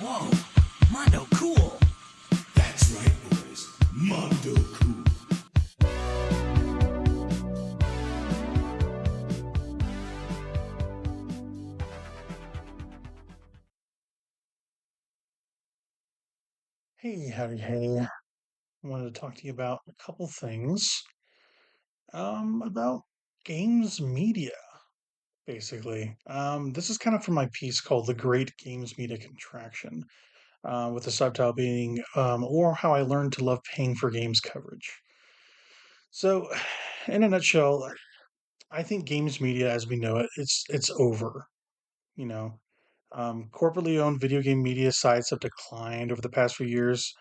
Whoa, Mondo cool. That's right, boys. Mondo Cool. Hey, howdy, hey. I wanted to talk to you about a couple things about games media, basically. This is kind of from my piece called The Great Games Media Contraction, with the subtitle being Or How I Learned to Love Paying for Games Coverage. So, in a nutshell, I think games media as we know it, it's over, you know. Corporately owned video game media sites have declined over the past few years,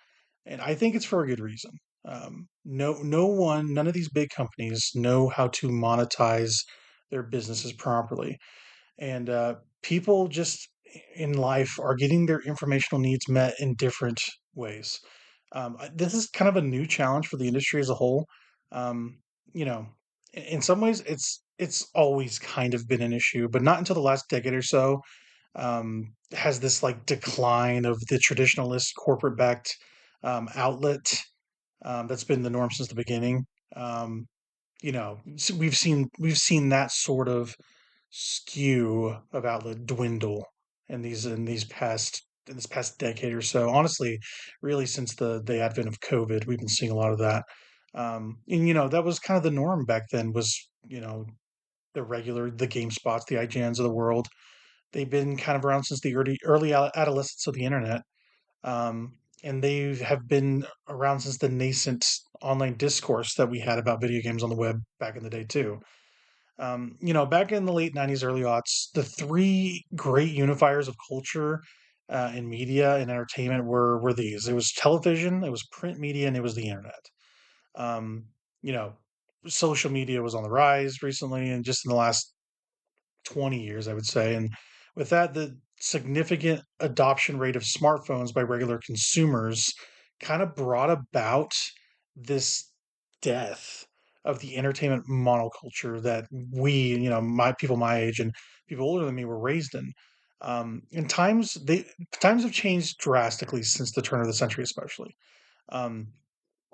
and I think it's for a good reason. None of these big companies know how to monetize their businesses properly, and people just in life are getting their informational needs met in different ways. This is kind of a new challenge for the industry as a whole. Um, you know, in some ways, it's always kind of been an issue, but not until the last decade or so has this like decline of the traditionalist corporate backed outlet that's been the norm since the beginning. Um, we've seen that sort of skew of outlet dwindle in this past decade or so. Honestly, really since the advent of COVID, we've been seeing a lot of that. And that was kind of the norm back then. Was the GameSpots, the IGNs of the world. They've been kind of around since the early adolescence of the internet, um, and they have been around since the nascent online discourse that we had about video games on the web back in the day too. Back in the late '90s, early aughts, the three great unifiers of culture and media and entertainment were these. It was television, it was print media, and it was the internet. Um, you know, Social media was on the rise recently, and just in the last 20 years, I would say. And with that, the significant adoption rate of smartphones by regular consumers kind of brought about this death of the entertainment monoculture that my people my age and people older than me were raised in. And times have changed drastically since the turn of the century, especially. Um,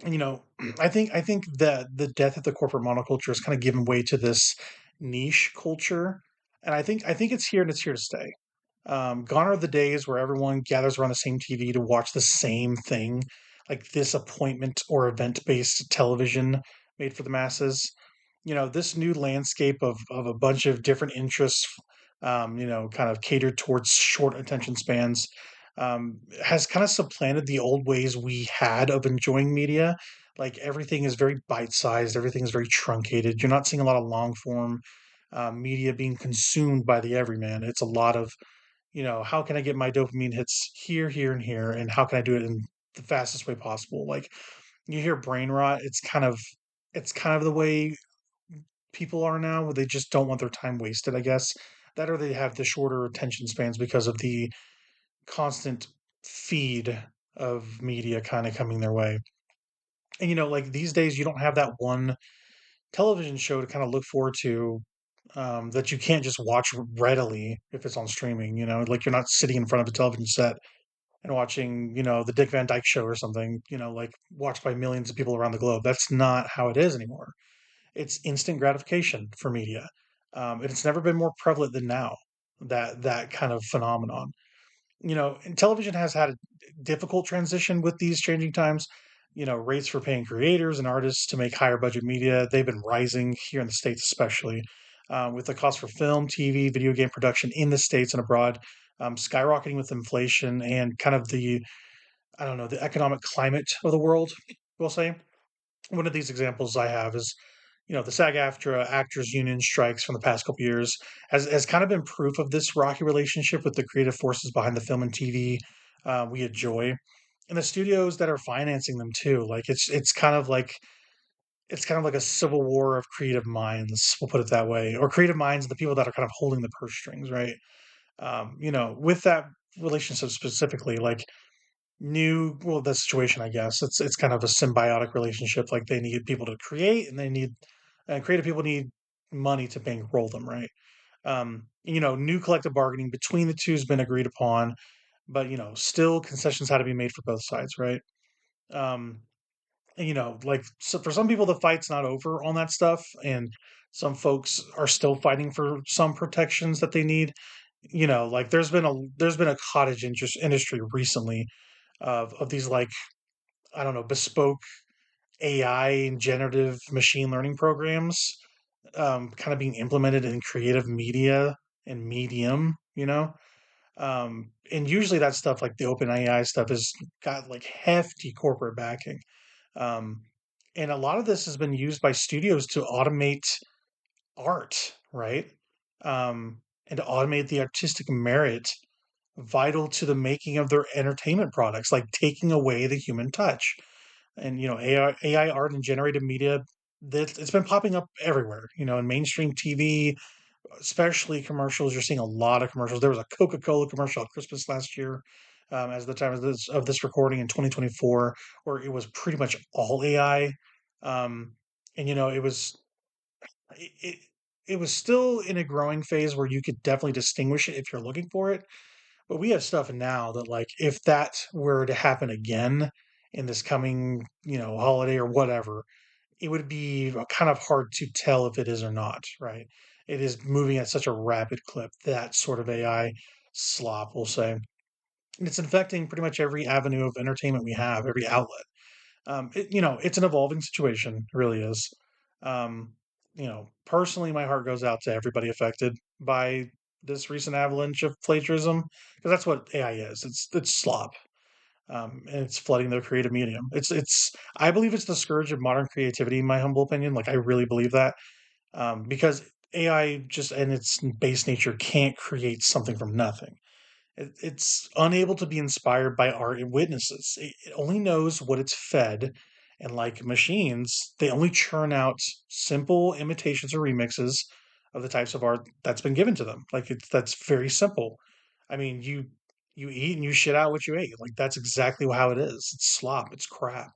and, I think that the death of the corporate monoculture has kind of given way to this niche culture, and I think it's here and it's here to stay. Gone are the days where everyone gathers around the same TV to watch the same thing, like this appointment or event-based television made for the masses. This new landscape of a bunch of different interests, kind of catered towards short attention spans, has kind of supplanted the old ways we had of enjoying media. Like everything is very bite-sized, everything is very truncated. You're not seeing a lot of long form media being consumed by the everyman. It's a lot of how can I get my dopamine hits here, here, and here, and how can I do it in the fastest way possible? Like you hear brain rot, it's kind of the way people are now, where they just don't want their time wasted, I guess. That or they have the shorter attention spans because of the constant feed of media kind of coming their way. And like these days, you don't have that one television show to kind of look forward to that you can't just watch readily if it's on streaming. Like you're not sitting in front of a television set and watching, the Dick Van Dyke Show or something, like watched by millions of people around the globe. That's not how it is anymore. It's instant gratification for media, and it's never been more prevalent than now. That kind of phenomenon. And television has had a difficult transition with these changing times. Rates for paying creators and artists to make higher budget media, they've been rising here in the States, especially with the cost for film, TV, video game production in the States and abroad, skyrocketing with inflation and kind of I don't know, the economic climate of the world, we'll say. One of these examples I have is the SAG-AFTRA Actors Union strikes from the past couple years has kind of been proof of this rocky relationship with the creative forces behind the film and TV we enjoy, and the studios that are financing them too. Like it's kind of like a civil war of creative minds. We'll put it that way, or creative minds, the people that are kind of holding the purse strings, right? With that relationship specifically, like the situation, I guess it's kind of a symbiotic relationship. Like they need people to create, and creative people need money to bankroll them, right? New collective bargaining between the two has been agreed upon. but still concessions had to be made for both sides, right? Um, and, like so for some people, the fight's not over on that stuff, and some folks are still fighting for some protections that they need. Like there's been a cottage interest industry recently of these like I don't know bespoke AI and generative machine learning programs kind of being implemented in creative media and medium, and usually that stuff like the open AI stuff has got like hefty corporate backing. Um, and a lot of this has been used by studios to automate art, right? And to automate the artistic merit vital to the making of their entertainment products, like taking away the human touch. And AI art and generated media, that it's been popping up everywhere. In mainstream TV, especially commercials. You're seeing a lot of commercials. There was a Coca-Cola commercial at Christmas last year, as the time of this recording in 2024, where it was pretty much all AI. And it, it it was still in a growing phase where you could definitely distinguish it if you're looking for it. But we have stuff now that, like, if that were to happen again in this coming, holiday or whatever, it would be kind of hard to tell if it is or not, right? It is moving at such a rapid clip, that sort of AI slop, we'll say. And it's infecting pretty much every avenue of entertainment we have, every outlet. It's an evolving situation, it really is. Um, Personally, my heart goes out to everybody affected by this recent avalanche of plagiarism, because that's what AI is. It's slop, and it's flooding the creative medium. I believe it's the scourge of modern creativity, in my humble opinion. Like I really believe that, because AI just in its base nature can't create something from nothing. It's unable to be inspired by art it witnesses. It only knows what it's fed, and like machines, they only churn out simple imitations or remixes of the types of art that's been given to them. Like that's very simple. I mean, you eat and you shit out what you ate. Like that's exactly how it is. It's slop. It's crap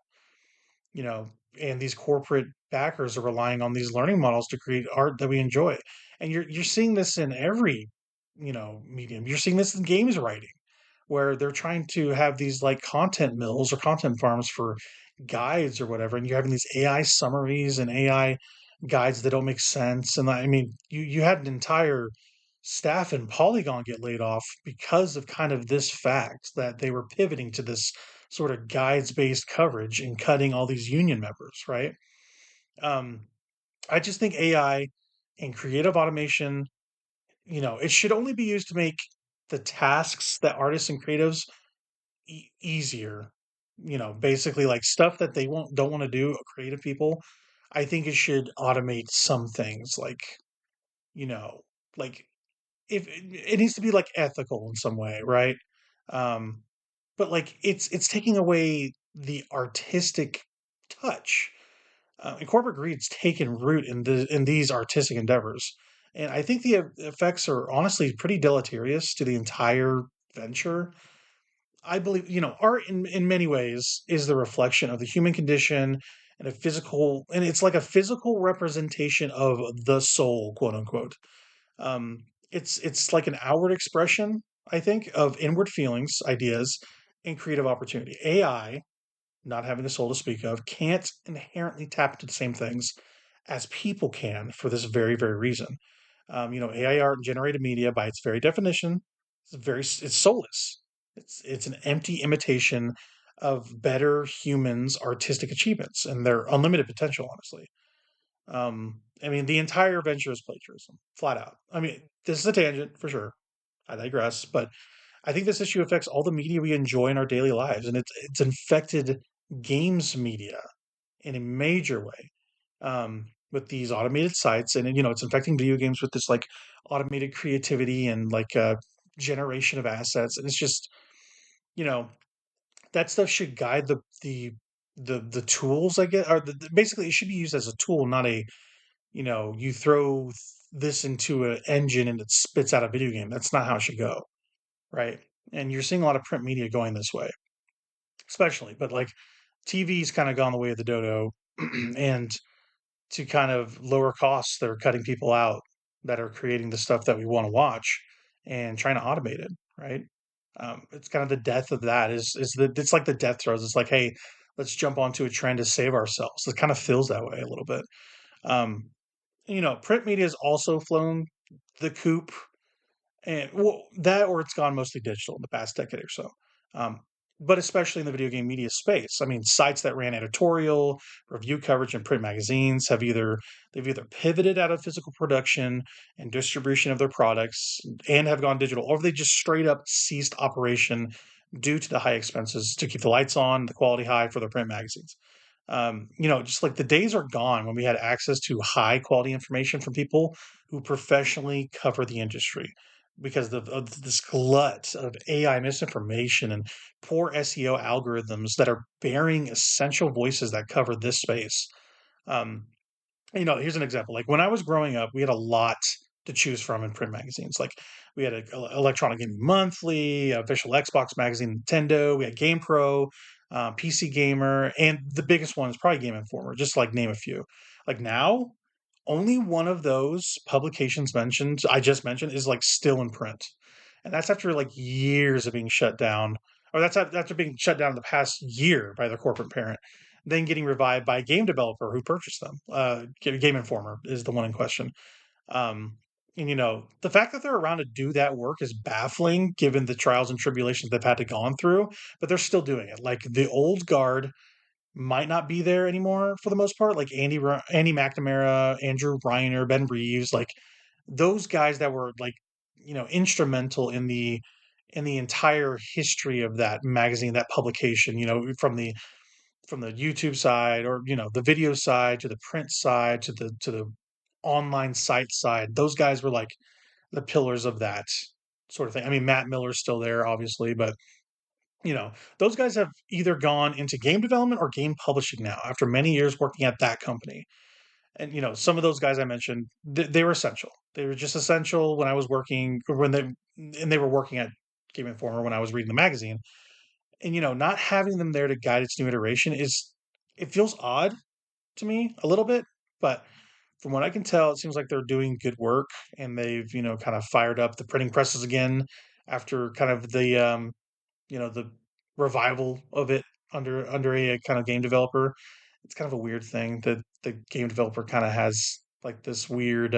you know, and these corporate backers are relying on these learning models to create art that we enjoy. And you're seeing this in every, medium. You're seeing this in games writing, where they're trying to have these like content mills or content farms for guides or whatever, and you're having these AI summaries and AI guides that don't make sense. And I mean, you had an entire staff in Polygon get laid off because of kind of this fact that they were pivoting to this sort of guides based coverage and cutting all these union members, right? Um, I just think AI and creative automation, it should only be used to make the tasks that artists and creatives easier. Basically like stuff that they won't don't want to do, creative people. I think it should automate some things you know, like if it needs to be like ethical in some way, right? Um, but like it's taking away the artistic touch, and corporate greed's taken root in these artistic endeavors, and I think the effects are honestly pretty deleterious to the entire venture. I believe art in many ways is the reflection of the human condition, and it's like a physical representation of the soul, quote unquote. It's like an outward expression, I think, of inward feelings, ideas, and creative opportunity. AI, not having a soul to speak of, can't inherently tap into the same things as people can for this very, very reason. AI art and generated media, by its very definition, it's soulless. It's an empty imitation of better humans' artistic achievements and their unlimited potential. Honestly, I mean, the entire venture is plagiarism, flat out. I mean, this is a tangent for sure. I digress, but I think this issue affects all the media we enjoy in our daily lives, and it's infected games media in a major way, with these automated sites, and it's infecting video games with this like automated creativity and like generation of assets, and it's just you know that stuff should guide the tools I get, or basically it should be used as a tool, not a you throw this into an engine and it spits out a video game. That's not how it should go, right? And you're seeing a lot of print media going this way, especially, but like TV's kind of gone the way of the dodo, and to kind of lower costs, they're cutting people out that are creating the stuff that we want to watch and trying to automate it, right? It's kind of the death of that is that it's like the death throes. It's like, hey, let's jump onto a trend to save ourselves. It kind of feels that way a little bit. Um, Print media has also flown the coop, and well, that or it's gone mostly digital in the past decade or so. Um, but especially in the video game media space, I mean, sites that ran editorial, review coverage, and print magazines they've either pivoted out of physical production and distribution of their products and have gone digital, or they just straight up ceased operation due to the high expenses to keep the lights on, the quality high for their print magazines. Just like the days are gone when we had access to high quality information from people who professionally cover the industry because of this glut of AI misinformation and poor SEO algorithms that are burying essential voices that cover this space. Um, Here's an example. Like when I was growing up, we had a lot to choose from in print magazines. Like we had Electronic Gaming Monthly, official Xbox magazine, Nintendo. We had Game Pro, PC Gamer, and the biggest one is probably Game Informer. Just like name a few. Like now, only one of those publications I just mentioned, is like still in print, and that's after like years of being shut down, or that's after being shut down in the past year by their corporate parent, then getting revived by a game developer who purchased them. Game Informer is the one in question. Um, and the fact that they're around to do that work is baffling given the trials and tribulations they've had to gone through, but they're still doing it. Like the old guard might not be there anymore for the most part, like Andy McNamara, Andrew Reiner, Ben Reeves, like those guys that were like instrumental in the entire history of that magazine, that publication. From the YouTube side, or the video side, to the print side, to the online site side. Those guys were like the pillars of that sort of thing. I mean, Matt Miller's still there, obviously, but you know, those guys have either gone into game development or game publishing now after many years working at that company. And some of those guys I mentioned, they were essential. They were just essential when I was working, or and they were working at Game Informer when I was reading the magazine. And not having them there to guide its new iteration it feels odd to me a little bit, but from what I can tell, it seems like they're doing good work, and they've kind of fired up the printing presses again after kind of the revival of it under a kind of game developer. It's kind of a weird thing that the game developer kind of has like this weird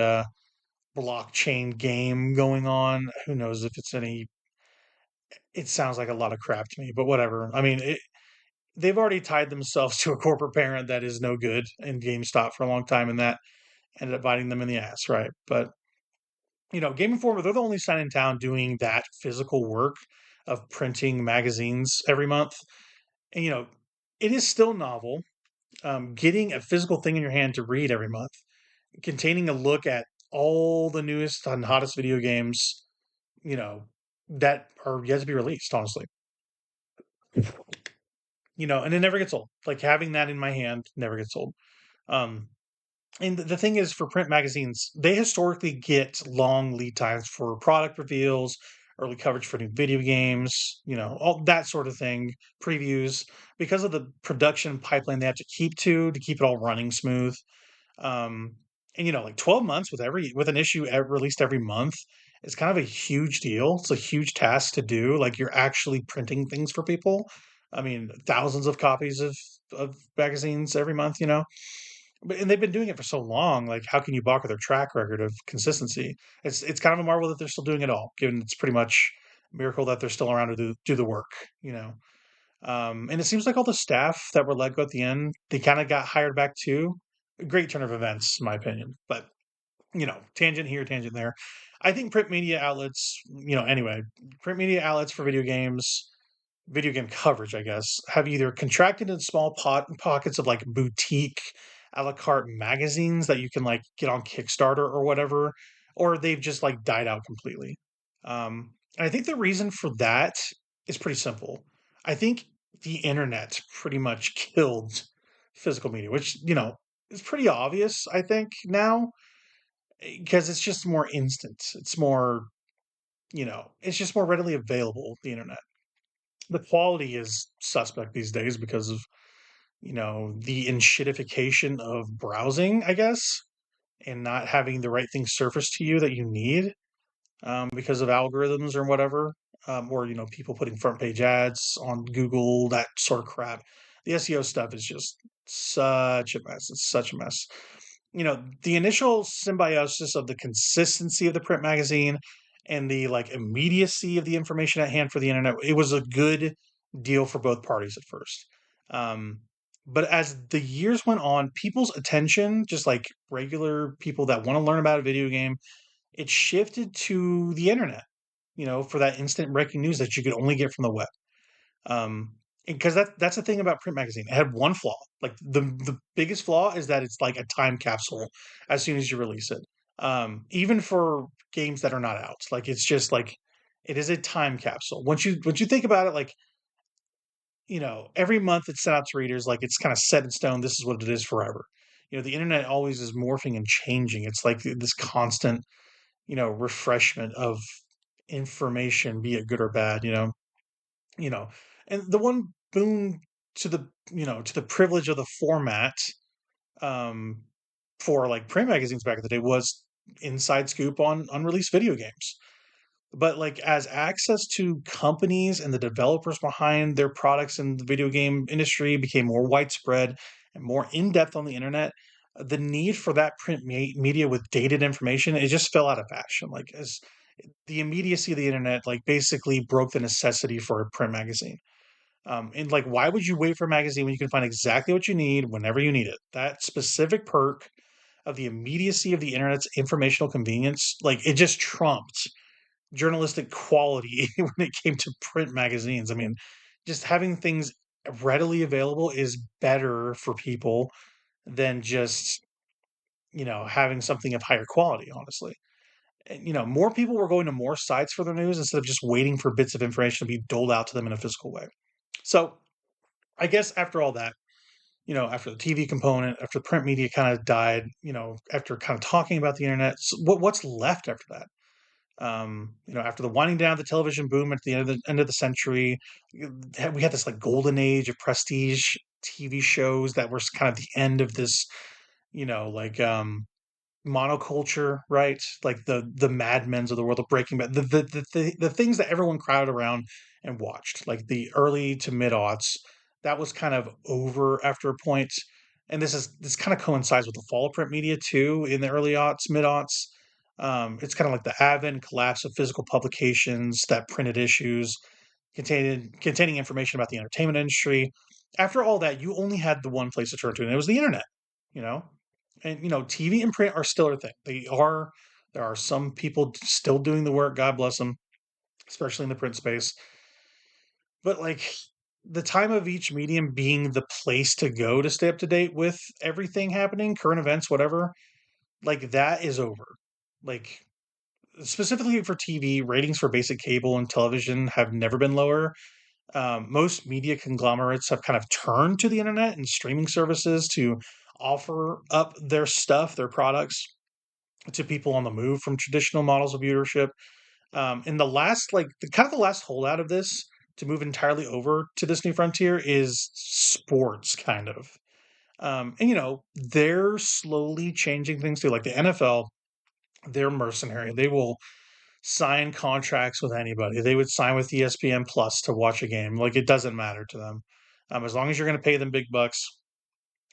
blockchain game going on. Who knows if it's any? It sounds like a lot of crap to me, but whatever. I mean, they've already tied themselves to a corporate parent that is no good in GameStop for a long time, and that ended up biting them in the ass, right? But Game Informer, they're the only sign in town doing that physical work of printing magazines every month. And it is still novel. Getting a physical thing in your hand to read every month, containing a look at all the newest and hottest video games, you know, that are yet to be released, honestly. And it never gets old. Like having that in my hand never gets old. Um, and the thing is, for print magazines, they historically get long lead times for product reveals, early coverage for new video games, all that sort of thing, previews, because of the production pipeline they have to to keep it all running smooth. Um, and like 12 months with an issue released every month is kind of a huge deal. It's a huge task to do. Like you're actually printing things for people. I mean, thousands of copies of magazines every month. And they've been doing it for so long. Like, how can you balk at their track record of consistency? It's kind of a marvel that they're still doing it all, given it's pretty much a miracle that they're still around to do the work. And it seems like all the staff that were let go at the end, they kind of got hired back too. A great turn of events, in my opinion. But tangent here, tangent there. I think print media outlets for video game coverage, I guess, have either contracted in small pockets of like boutique a la carte magazines that you can like get on Kickstarter or whatever, or they've just like died out completely. And I think the reason for that is pretty simple. I think the internet pretty much killed physical media, which, is pretty obvious, I think, now, because it's just more instant. It's just more readily available, the internet. The quality is suspect these days because of the enshittification of browsing, I guess, and not having the right thing surfaced to you that you need because of algorithms or whatever. or people putting front page ads on Google, that sort of crap. The SEO stuff is just such a mess. It's such a mess. The initial symbiosis of the consistency of the print magazine and the like immediacy of the information at hand for the internet, it was a good deal for both parties at first. Um, but as the years went on, people's attention, just like regular people that want to learn about a video game, it shifted to the internet, for that instant breaking news that you could only get from the web. Um, because that's the thing about print magazine. It had one flaw. Like the biggest flaw is that it's like a time capsule as soon as you release it. Even for games that are not out. Like it's just like it is a time capsule. Once you think about it, like, every month it's sent out to readers, like it's kind of set in stone, this is what it is forever. The internet always is morphing and changing. It's like this constant, refreshment of information, be it good or bad, you know and the one boon to the privilege of the format, um for like print magazines back in the day, was inside scoop on unreleased video games. But like as access to companies and the developers behind their products in the video game industry became more widespread and more in-depth on the internet, the need for that print media with dated information, it just fell out of fashion. Like as the immediacy of the internet like basically broke the necessity for a print magazine. And like, why would you wait for a magazine when you can find exactly what you need whenever you need it? That specific perk of the immediacy of the internet's informational convenience, like it just trumped journalistic quality when it came to print magazines. I mean, just having things readily available is better for people than just, having something of higher quality, honestly. And, more people were going to more sites for their news instead of just waiting for bits of information to be doled out to them in a physical way. So, I guess after all that, after the TV component, after print media kind of died, after kind of talking about the internet, what's left after that? After the winding down of the television boom at the end of the century, we had this like golden age of prestige TV shows that were kind of the end of this, like monoculture, right? Like the Mad Men's of the world, of Breaking Bad, the things that everyone crowded around and watched, like the early to mid aughts. That was kind of over after a point, and this kind of coincides with the fall of print media too in the early aughts, mid aughts. It's kind of like the advent and collapse of physical publications that printed issues containing information about the entertainment industry. After all that, you only had the one place to turn to, and it was the internet. You know, and TV and print are still a thing. There are some people still doing the work. God bless them, especially in the print space. But like the time of each medium being the place to go to stay up to date with everything happening, current events, whatever, like that is over. Like specifically for TV, ratings for basic cable and television have never been lower. Most media conglomerates have kind of turned to the internet and streaming services to offer up their stuff, their products, to people on the move from traditional models of viewership. And the last, like, the last holdout of this to move entirely over to this new frontier is sports, kind of. And they're slowly changing things too. Like the NFL, they're mercenary. They will sign contracts with anybody. They would sign with ESPN Plus to watch a game. Like it doesn't matter to them, as long as you're going to pay them big bucks.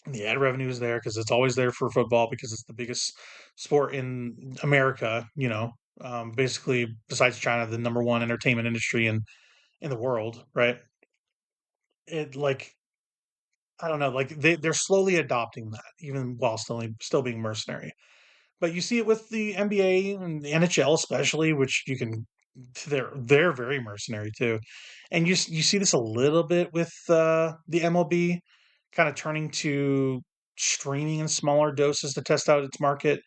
The ad revenue is there because it's always there for football because it's the biggest sport in America. Basically, besides China, the number one entertainment industry in the world. Right? It like I don't know. Like they're slowly adopting that, even while still being mercenary. But you see it with the NBA and the NHL especially, which you can they're very mercenary too. And you see this a little bit with the MLB kind of turning to streaming in smaller doses to test out its market.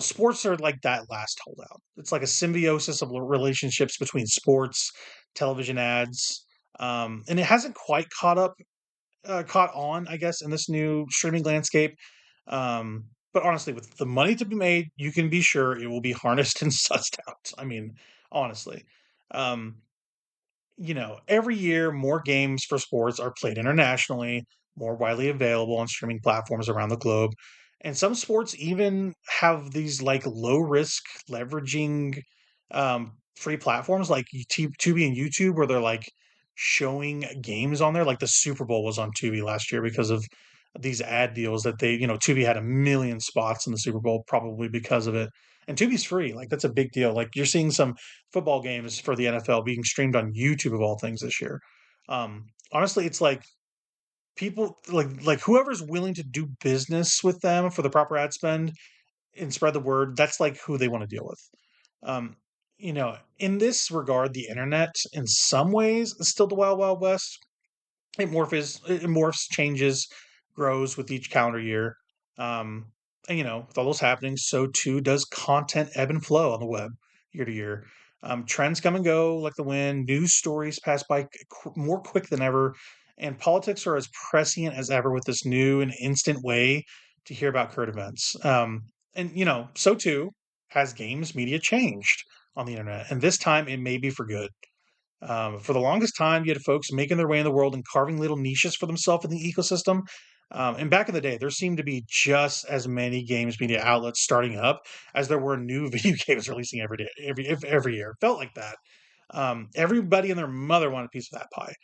Sports are like that last holdout. It's like a symbiosis of relationships between sports, television ads, and it hasn't quite caught on, I guess, in this new streaming landscape. But honestly, with the money to be made, you can be sure it will be harnessed and sussed out. I mean, honestly. Um, every year more games for sports are played internationally, more widely available on streaming platforms around the globe. And some sports even have these like low risk leveraging free platforms like Tubi and YouTube where they're like showing games on there. Like the Super Bowl was on Tubi last year because of these ad deals that they, Tubi had a million spots in the Super Bowl probably because of it. And Tubi's free. Like that's a big deal. Like you're seeing some football games for the NFL being streamed on YouTube of all things this year. Honestly, it's like people like whoever's willing to do business with them for the proper ad spend and spread the word, that's like who they want to deal with. Um, in this regard, the internet in some ways is still the wild, wild west. It morphs, changes, grows with each calendar year. Um, and with all those happening, so too does content ebb and flow on the web year to year. Trends come and go like the wind. News stories pass by more quick than ever, and politics are as prescient as ever with this new and instant way to hear about current events. And so too has games media changed on the internet, and this time it may be for good. For the longest time, you had folks making their way in the world and carving little niches for themselves in the ecosystem. And back in the day, there seemed to be just as many games media outlets starting up as there were new video games releasing every day, every year. Felt like that. Everybody and their mother wanted a piece of that pie.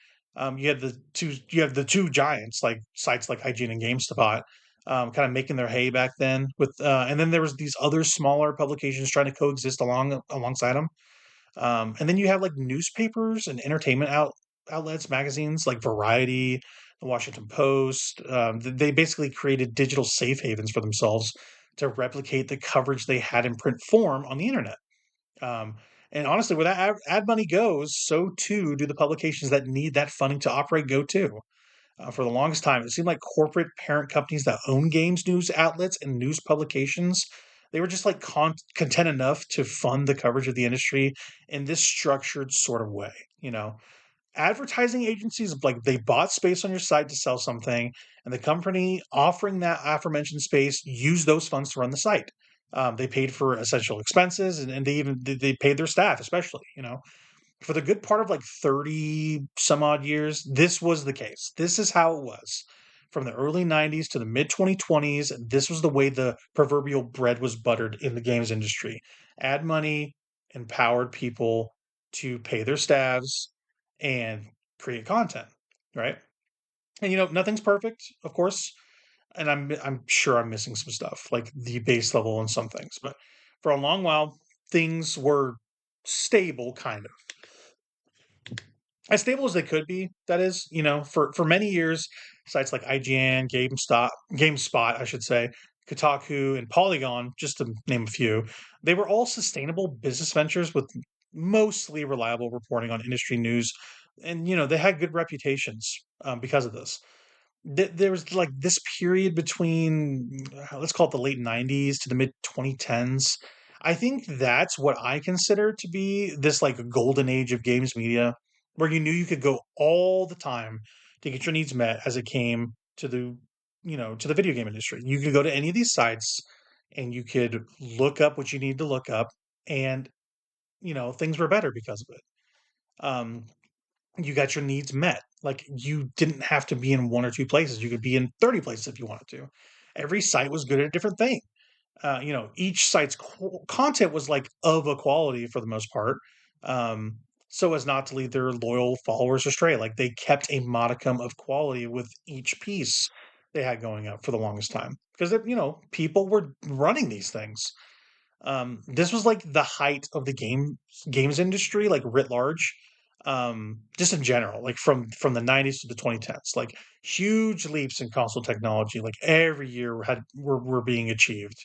You have the two giants like sites like IGN and GameSpot, kind of making their hay back then. And then there was these other smaller publications trying to coexist alongside them. And then you have like newspapers and outlets, magazines like Variety, the Washington Post. They basically created digital safe havens for themselves to replicate the coverage they had in print form on the internet. Um, and honestly, where that ad money goes, so too do the publications that need that funding to operate go too. For the longest time, it seemed like corporate parent companies that own games news outlets and news publications, they were just like content enough to fund the coverage of the industry in this structured sort of way. Advertising agencies like they bought space on your site to sell something, and the company offering that aforementioned space used those funds to run the site. They paid for essential expenses, and they paid their staff, especially. For the good part of like 30 some odd years, this was the case. This is how it was. From the early 90s to the mid 2020s, this was the way the proverbial bread was buttered in the games industry. Ad money empowered people to pay their staffs and create content, right? And nothing's perfect, of course, and I'm sure I'm missing some stuff, like the base level and some things, but for a long while things were stable kind of as stable as they could be. That is, for many years, sites like IGN, GameSpot, I should say, Kotaku, and Polygon, just to name a few, they were all sustainable business ventures with mostly reliable reporting on industry news, and they had good reputations because of this. There was like this period between let's call it the late 90s to the mid 2010s. I think that's what I consider to be this like golden age of games media where you knew you could go all the time to get your needs met as it came to the video game industry. You could go to any of these sites and you could look up what you need to look up, and things were better because of it. Um, you got your needs met. Like you didn't have to be in one or two places. You could be in 30 places if you wanted to. Every site was good at a different thing. Each site's content was like of a quality for the most part, um, so as not to lead their loyal followers astray. Like they kept a modicum of quality with each piece they had going up for the longest time because people were running these things. This was like the height of the games industry, like writ large, just in general, like from the 90s to the 2010s, like huge leaps in console technology, like every year were being achieved.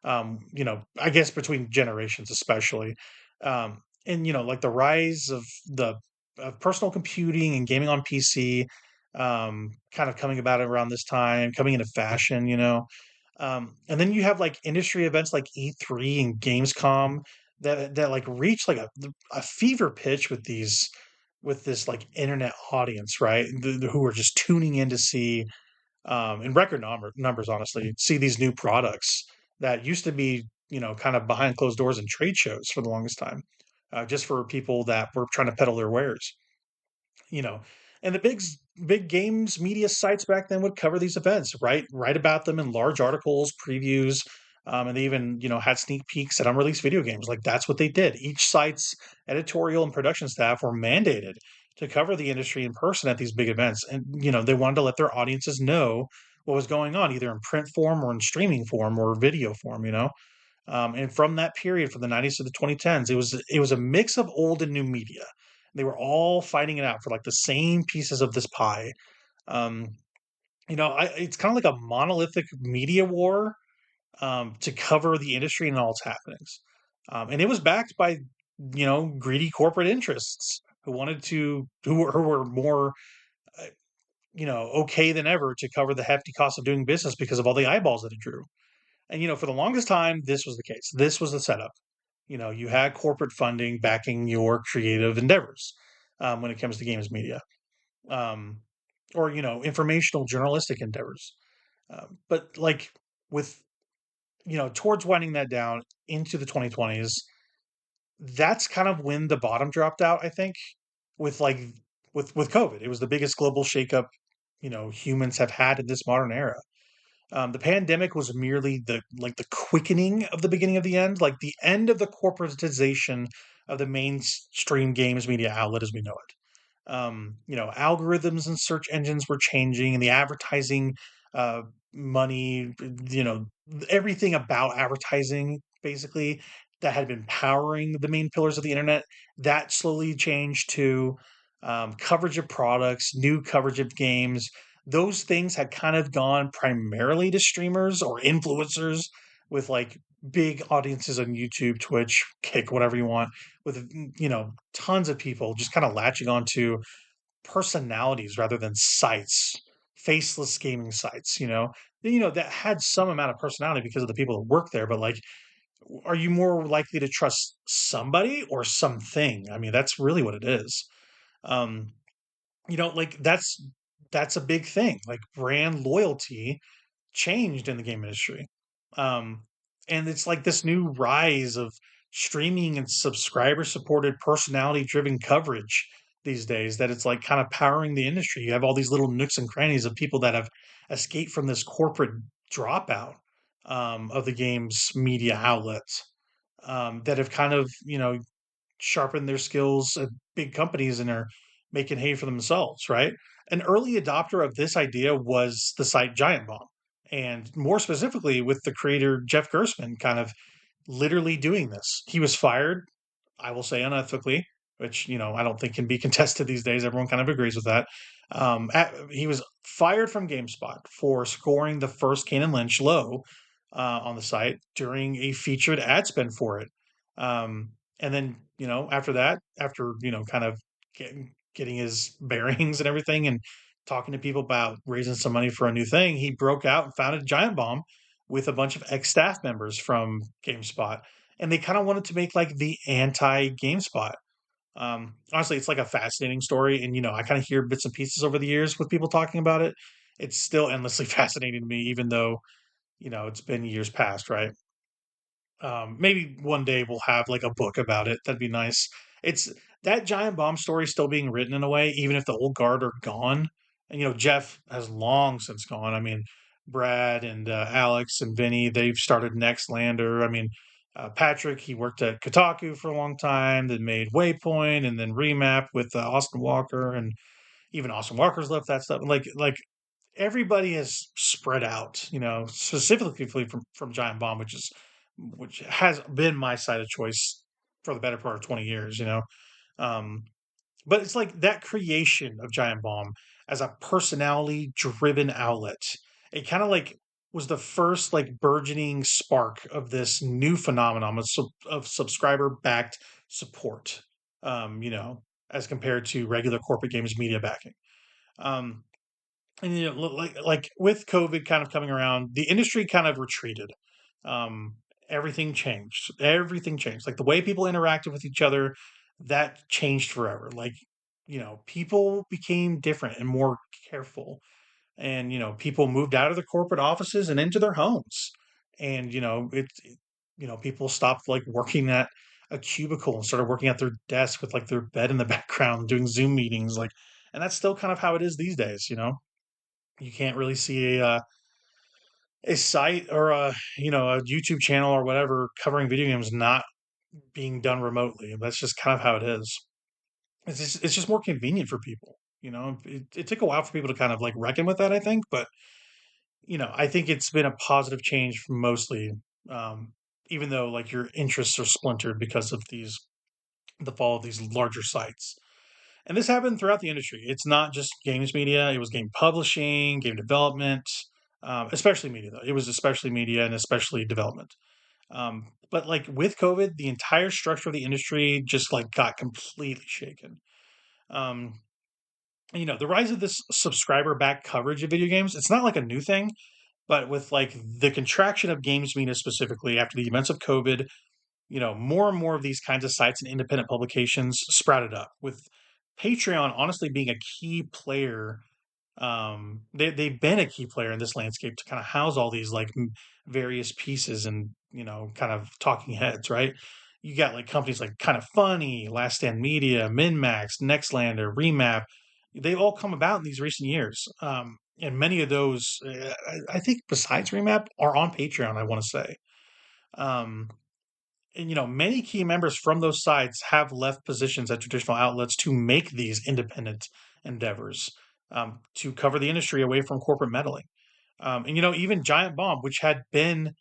I guess between generations, especially, and like the rise of the of personal computing and gaming on PC, kind of coming about around this time, coming into fashion. And then you have like industry events like E3 and Gamescom that like reach like a fever pitch with this like internet audience, right? Who are just tuning in to see in record numbers, honestly, see these new products that used to be kind of behind closed doors in trade shows for the longest time, just for people that were trying to peddle their wares you know and the big games media sites back then would cover these events, right? Write about them in large articles, previews, And they even, had sneak peeks at unreleased video games. Like that's what they did. Each site's editorial and production staff were mandated to cover the industry in person at these big events, and they wanted to let their audiences know what was going on, either in print form or in streaming form or video form. And from that period, from the '90s to the 2010s, it was a mix of old and new media. They were all fighting it out for like the same pieces of this pie. Um, it's kind of like a monolithic media war, to cover the industry and all its happenings. And it was backed by, greedy corporate interests who wanted to, who were more, uh, okay than ever to cover the hefty cost of doing business because of all the eyeballs that it drew. And, for the longest time, this was the case. This was the setup. You had corporate funding backing your creative endeavors, when it comes to games media, um, or, informational journalistic endeavors. But like with towards winding that down into the 2020s, that's kind of when the bottom dropped out, I think, with like with COVID. It was the biggest global shakeup, humans have had in this modern era. The pandemic was merely the quickening of the beginning of the end, like the end of the corporatization of the mainstream games media outlet as we know it. Algorithms and search engines were changing, and the advertising, uh, money, everything about advertising basically that had been powering the main pillars of the internet, that slowly changed to, coverage of products, new coverage of games. Those things had kind of gone primarily to streamers or influencers with like big audiences on YouTube, Twitch, Kick, whatever you want, with tons of people just kind of latching onto personalities rather than sites, faceless gaming sites, that had some amount of personality because of the people that work there. But like, are you more likely to trust somebody or something? I mean, that's really what it is. Um, like that's a big thing. Like brand loyalty changed in the game industry. Um, and it's like this new rise of streaming and subscriber supported personality driven coverage these days that it's like kind of powering the industry. You have all these little nooks and crannies of people that have escaped from this corporate dropout, of the game's media outlets, that have kind of, sharpened their skills at big companies and are making hay for themselves, right? An early adopter of this idea was the site Giant Bomb, and more specifically with the creator Jeff Gersman kind of literally doing this. He was fired, I will say unethically, which I don't think can be contested these days. Everyone kind of agrees with that. He was fired from GameSpot for scoring the first Kane and Lynch low, on the site during a featured ad spend for it. And then after that, after kind of getting his bearings and everything, and talking to people about raising some money for a new thing, he broke out and founded Giant Bomb with a bunch of ex staff members from GameSpot, and they kind of wanted to make like the anti GameSpot. Honestly, it's like a fascinating story, and I kind of hear bits and pieces over the years with people talking about it. It's still endlessly fascinating to me, even though it's been years past, right? Maybe one day we'll have like a book about it. That'd be nice. It's that giant bomb story still being written in a way, even if the old guard are gone. And Jeff has long since gone. I mean, Brad and Alex and Vinny, they've started Nextlander. I mean, Patrick, he worked at Kotaku for a long time, then made Waypoint, and then Remap with Austin Walker, and even Austin Walker's left that stuff. Like everybody has spread out, specifically from Giant Bomb, which has been my side of choice for the better part of 20 years, Um, but it's like that creation of Giant Bomb as a personality driven outlet. It kind of like was the first like burgeoning spark of this new phenomenon of subscriber backed support, as compared to regular corporate games media backing. Um, and like with COVID kind of coming around, the industry kind of retreated. Everything changed. Everything changed. Like the way people interacted with each other, that changed forever. Like people became different and more careful, and people moved out of the corporate offices and into their homes, and people stopped like working at a cubicle and started working at their desk with like their bed in the background doing Zoom meetings, like, and that's still kind of how it is these days. You can't really see a site or a YouTube channel or whatever covering video games not being done remotely. That's just kind of how it is. It's just more convenient for people. It took a while for people to kind of like reckon with that, I think, but I think it's been a positive change for mostly, um, even though like your interests are splintered because of the fall of these larger sites. And this happened throughout the industry. It's not just games media; it was game publishing, game development, especially media though. It was especially media and especially development. But like with COVID, the entire structure of the industry just like got completely shaken. Um, the rise of this subscriber backed coverage of video games, it's not like a new thing, but with like the contraction of games media specifically after the events of COVID, more and more of these kinds of sites and independent publications sprouted up, with Patreon honestly being a key player. They've been a key player in this landscape to kind of house all these like various pieces and kind of talking heads, right? You got like companies like Kind of Funny, Last Stand Media, MinMax, Nextlander, Remap. They've all come about in these recent years, and many of those, I think, besides Remap, are on Patreon. I want to say, um, and many key members from those sites have left positions at traditional outlets to make these independent endeavors, to cover the industry away from corporate meddling. And even Giant Bomb, which had been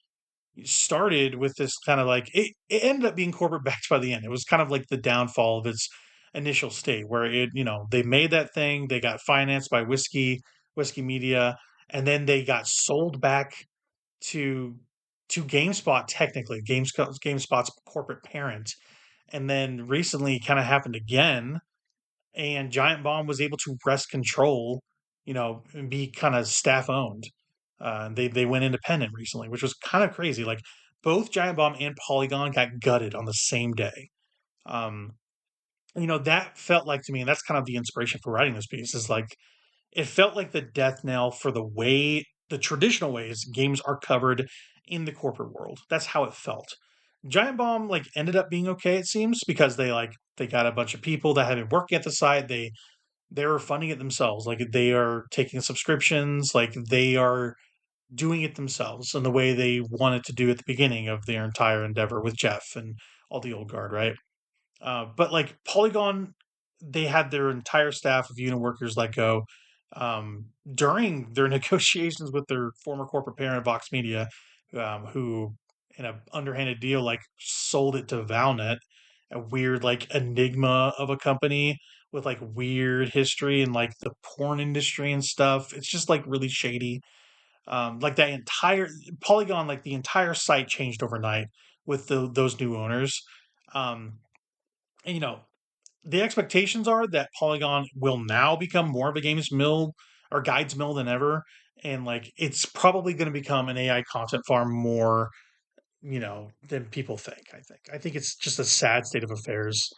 started with this kind of like it ended up being corporate backed by the end. It was kind of like the downfall of its initial state, where they made that thing, they got financed by whiskey media, and then they got sold back to GameSpot, technically GameSpot's corporate parent, and then recently kind of happened again, and Giant Bomb was able to wrest control, and be kind of staff owned. They went independent recently, which was kind of crazy. Like both Giant Bomb and Polygon got gutted on the same day. Um, that felt like to me, and that's kind of the inspiration for writing this piece. Is like it felt like the death knell for the traditional ways games are covered in the corporate world. That's how it felt. Giant Bomb like ended up being okay, it seems, because they got a bunch of people that had been working at the site. They were funding it themselves. Like they are taking subscriptions, like they are doing it themselves in the way they wanted to do at the beginning of their entire endeavor with Jeff and all the old guard, right? But like Polygon, they had their entire staff of unit workers let go, during their negotiations with their former corporate parent, Vox Media, who, in a underhanded deal, like sold it to Valnet, a weird like enigma of a company with like weird history and like the porn industry and stuff. It's just like really shady. Like that entire Polygon, like the entire site changed overnight with those new owners. Um, and the expectations are that Polygon will now become more of a games mill or guides mill than ever, and like it's probably going to become an AI content farm more, than people think. I think it's just a sad state of affairs,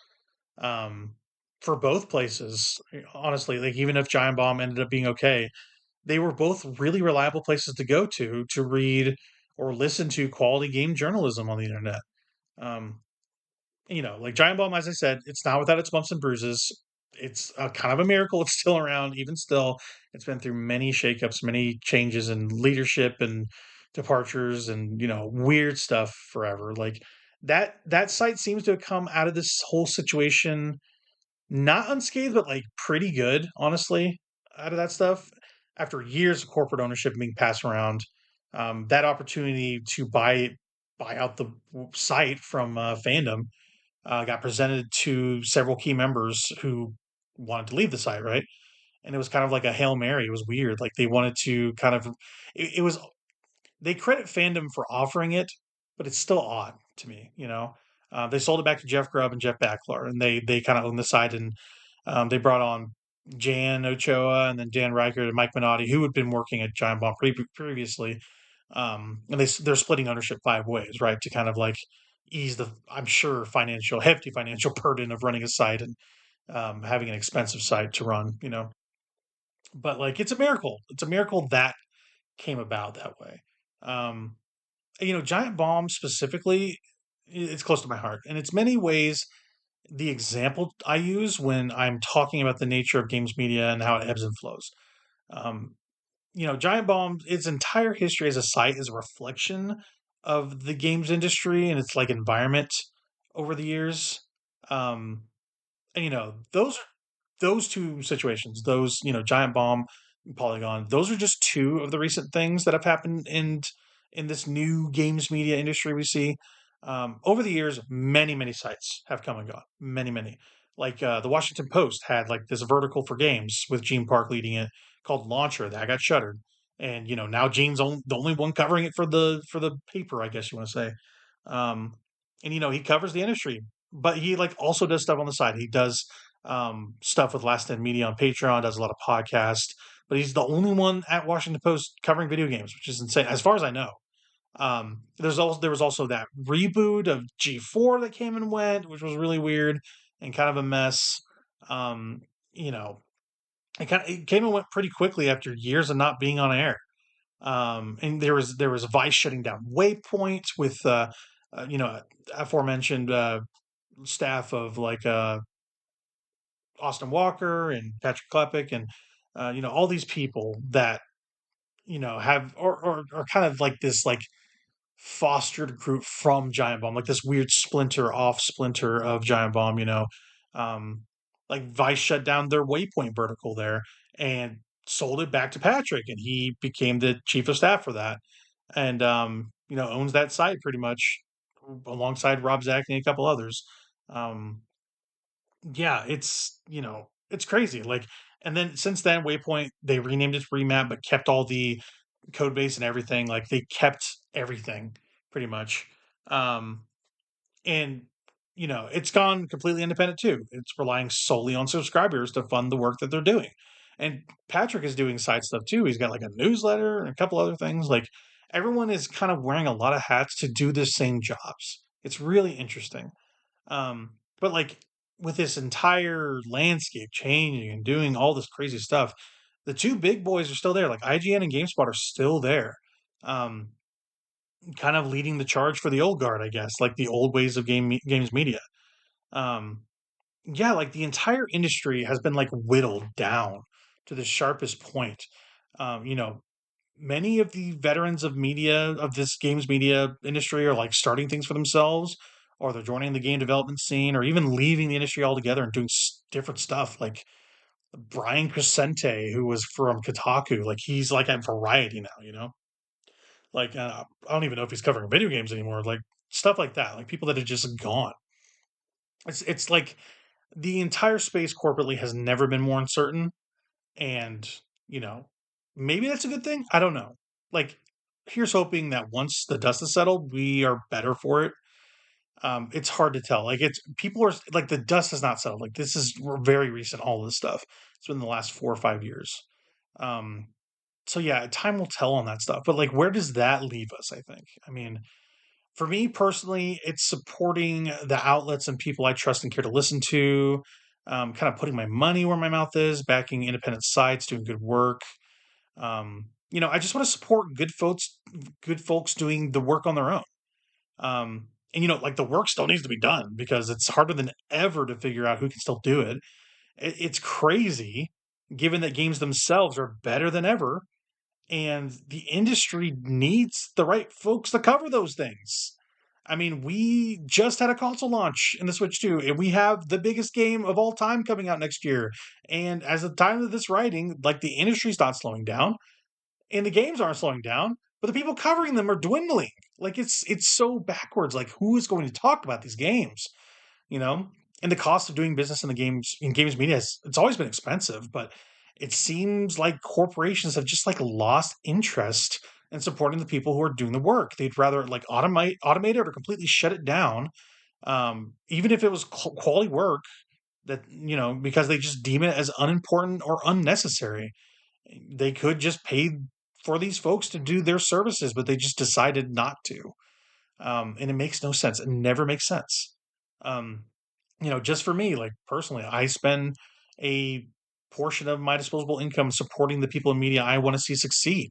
um, for both places. Honestly, like even if Giant Bomb ended up being okay, they were both really reliable places to go to read or listen to quality game journalism on the internet. Um, like Giant Bomb, as I said, it's not without its bumps and bruises. It's a kind of a miracle it's still around. Even still, it's been through many shakeups, many changes in leadership and departures, and weird stuff forever. Like that site seems to have come out of this whole situation not unscathed, but like pretty good, honestly, out of that stuff. After years of corporate ownership being passed around, that opportunity to buy out the site from fandom got presented to several key members who wanted to leave the site, right? And it was kind of like a Hail Mary. It was weird. Like they wanted to kind of, it was, they credit fandom for offering it, but it's still odd to me. They sold it back to Jeff Grubb and Jeff Backlar, and they kind of own the site. And they brought on Jan Ochoa and then Dan Reichert and Mike Minotti, who had been working at Giant Bomb previously. And they're splitting ownership five ways, right, to kind of like ease the, I'm sure, hefty financial burden of running a site and having an expensive site to run. But like it's a miracle. It's a miracle that came about that way. Um, Giant Bomb specifically, it's close to my heart, and it's many ways the example I use when I'm talking about the nature of games media and how it ebbs and flows. Um, Giant Bomb, its entire history as a site is a reflection of the games industry and its like environment over the years. Um, and those two situations, those, Giant Bomb and Polygon, those are just two of the recent things that have happened in this new games media industry we see. Over the years, many, many sites have come and gone. Many, many. Like the Washington Post had like this vertical for games with Gene Park leading it called Launcher that got shuttered. And now Gene's the only one covering it for the paper, I guess you want to say. Um, and he covers the industry, but he like also does stuff on the side. He does stuff with Last Stand Media on Patreon, does a lot of podcasts, but he's the only one at Washington Post covering video games, which is insane, as far as I know. There was also that reboot of G4 that came and went, which was really weird and kind of a mess. Um, you know, it came and went pretty quickly after years of not being on air. And there was Vice shutting down Waypoint with you know aforementioned staff of like Austin Walker and Patrick Klepek and all these people that have or are kind of like this like fostered group from Giant Bomb, like this weird splinter off splinter of Giant Bomb. Um, like Vice shut down their Waypoint vertical there and sold it back to Patrick, and he became the chief of staff for that, and owns that site pretty much alongside Rob Zacny and a couple others. Um, yeah, it's crazy. Like, and then since then, Waypoint they renamed it to Remap, but kept all the code base and everything. Like they kept everything pretty much. Um, and it's gone completely independent too. It's relying solely on subscribers to fund the work that they're doing. And Patrick is doing side stuff too. He's got like a newsletter and a couple other things. Like everyone is kind of wearing a lot of hats to do the same jobs. It's really interesting. But like with this entire landscape changing and doing all this crazy stuff, the two big boys are still there. Like IGN and GameSpot are still there, um, kind of leading the charge for the old guard, I guess, like the old ways of games media. Um, yeah, like the entire industry has been like whittled down to the sharpest point. Um, you know, Many of the veterans of media of this games media industry are like starting things for themselves, or they're joining the game development scene, or even leaving the industry altogether and doing different stuff. Like Brian Crescente, who was from Kotaku, like he's like at Variety now. Like I don't even know if he's covering video games anymore. Like stuff like that. Like people that have just gone. It's like the entire space corporately has never been more uncertain, and you know maybe that's a good thing. I don't know. Like here's hoping that once the dust is settled, we are better for it. It's hard to tell. Like it's people are like the dust has not settled. Like this is very recent. All this stuff. It's been the last 4 or 5 years. Um, so yeah, time will tell on that stuff. But like, where does that leave us? I think. I mean, for me personally, it's supporting the outlets and people I trust and care to listen to. Kind of putting my money where my mouth is, backing independent sites, doing good work. I just want to support good folks doing the work on their own. And like the work still needs to be done because it's harder than ever to figure out who can still do it. It's crazy, given that games themselves are better than ever, and the industry needs the right folks to cover those things. I mean, we just had a console launch in the Switch 2, and we have the biggest game of all time coming out next year. And as the time of this writing, like the industry's not slowing down and the games aren't slowing down, but the people covering them are dwindling. Like it's so backwards. Like who is going to talk about these games? You know, and the cost of doing business in games media it's always been expensive, but it seems like corporations have just like lost interest in supporting the people who are doing the work. They'd rather like automate it or completely shut it down, even if it was quality work that because they just deem it as unimportant or unnecessary. They could just pay for these folks to do their services, but they just decided not to. And it makes no sense. It never makes sense. Um, just for me, like personally, I spend a portion of my disposable income supporting the people in media I want to see succeed.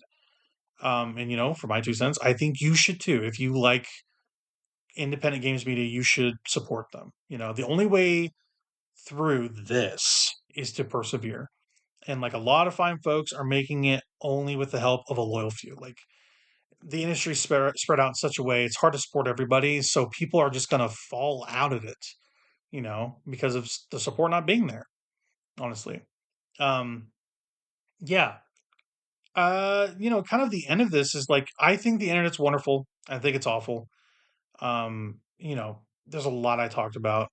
And for my 2 cents, I think you should too. If you like independent games media, you should support them. The only way through this is to persevere. And like a lot of fine folks are making it only with the help of a loyal few. Like the industry spread out in such a way, it's hard to support everybody. So people are just going to fall out of it, because of the support not being there, honestly. Um, yeah. Kind of the end of this is like, I think the internet's wonderful. I think it's awful. There's a lot I talked about.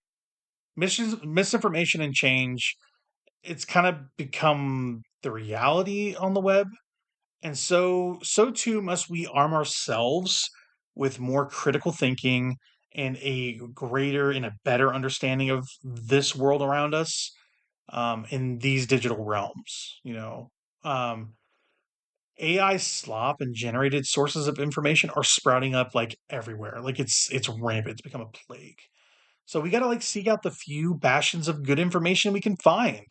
Misinformation and change, it's kind of become the reality on the web. And so too must we arm ourselves with more critical thinking and a greater and a better understanding of this world around us, in these digital realms. AI slop and generated sources of information are sprouting up like everywhere. Like it's rampant. It's become a plague. So we got to like seek out the few bastions of good information we can find,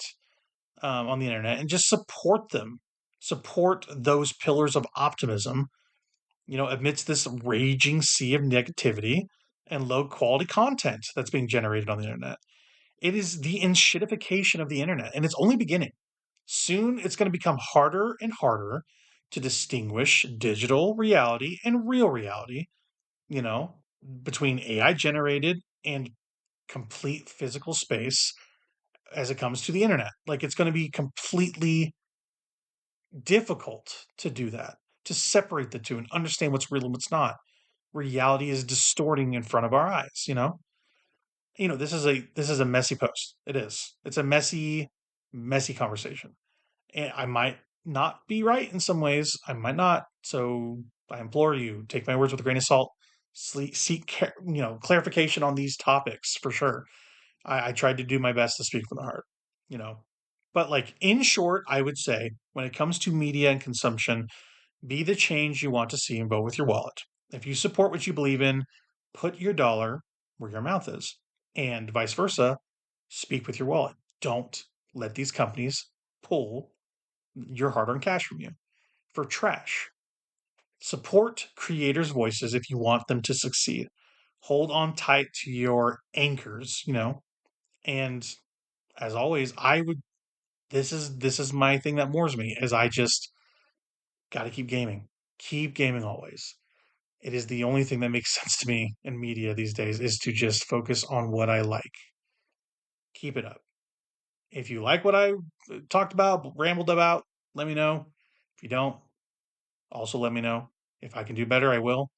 on the internet, and just support them. Support those pillars of optimism, amidst this raging sea of negativity and low quality content that's being generated on the internet. It is the enshittification of the internet, and it's only beginning. Soon it's going to become harder and harder to distinguish digital reality and real reality, you know, between AI generated and complete physical space as it comes to the internet. Like it's going to be completely difficult to do that, to separate the two and understand what's real and what's not. Reality is distorting in front of our eyes, this is a messy post. It is. It's a messy conversation. And I might not be right in some ways. I might not. So I implore you, take my words with a grain of salt. Seek, clarification on these topics for sure. I tried to do my best to speak from the heart, you know. But like in short, I would say when it comes to media and consumption, be the change you want to see and vote with your wallet. If you support what you believe in, put your dollar where your mouth is. And vice versa, speak with your wallet. Don't let these companies pull your hard earned cash from you for trash. Support creators' voices if you want them to succeed. Hold on tight to your anchors, and as always, I would this is my thing that moors me is I just gotta keep gaming. Keep gaming always. It is the only thing that makes sense to me in media these days is to just focus on what I like. Keep it up. If you like what I talked about, rambled about, let me know. If you don't, also let me know. If I can do better, I will.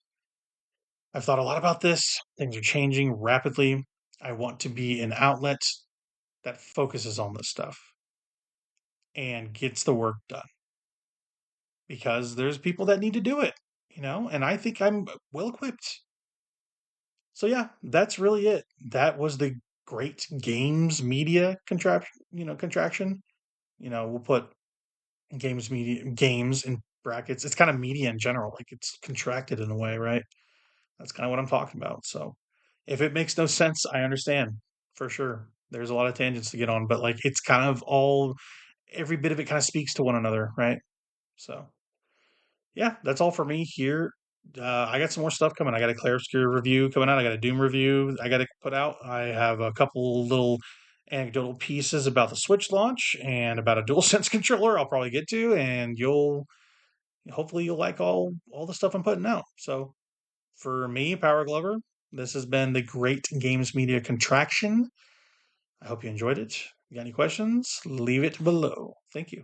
I've thought a lot about this. Things are changing rapidly. I want to be an outlet that focuses on this stuff and gets the work done because there's people that need to do it, and I think I'm well equipped. So yeah, that's really it. That was the great games media contraction. We'll put games in brackets. It's kind of media in general, like it's contracted in a way, right? That's kind of what I'm talking about. So if it makes no sense, I understand for sure. There's a lot of tangents to get on, but like it's kind of all every bit of it kind of speaks to one another, right? So yeah, that's all for me here. I got some more stuff coming. I got a Clair Obscur review coming out. I got a Doom review I got to put out. I have a couple little anecdotal pieces about the Switch launch and about a DualSense controller I'll probably get to, and hopefully you'll like all the stuff I'm putting out. So for me, Power Glover, this has been the Great Games Media Contraction. I hope you enjoyed it. If you got any questions, leave it below. Thank you.